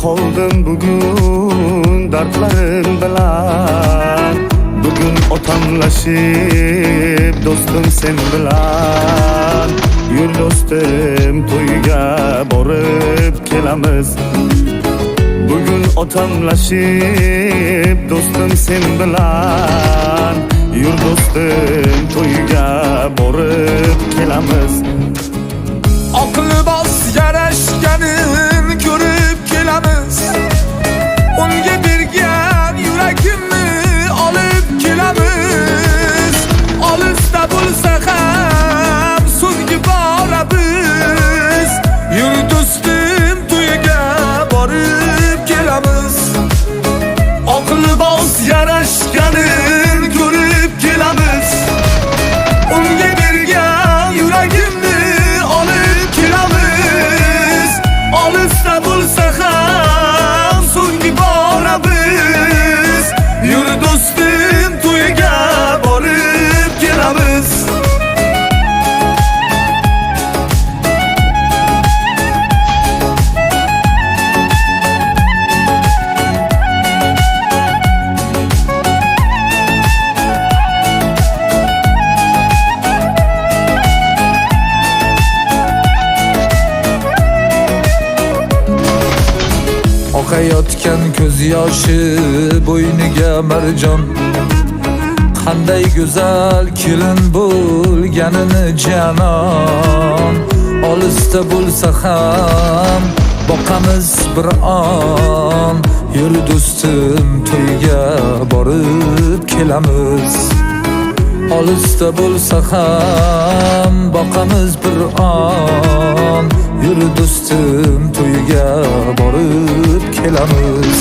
qoldim bugun dardlarim bilan. Bugun otamlashib do'stim sen bilan. Yur do'stim to'yga borib kelamiz. Bugun otamlashib do'stim sen bilan. Yur do'stim to'yga borib kelamiz. Oq libos yarashganin ko'rib kelamiz. Unga bergan yuragimni olib kelamiz. Olisda bo'lsa ham so'nggi boramiz. Yur do'stim to'yiga borib kelamiz. Oq libos yarashganin ko'rib kelamiz. Unga bergan yuragimni olib kelamiz. Olisda bo'lsa ham so'nggi boramiz. Yur do'stim to'yiga borib kelamiz. Oqayotgan ko'z yoshi bo'yniga marjon. Qanday go'zal kelin bo'lganini janon. Olisda bo'lsa ham boqamiz bir on. Yur do'stim to'yga borib kelamiz. Olisda bo'lsa ham boqamiz bir on. Yur do'stim to'yiga borib kelamiz.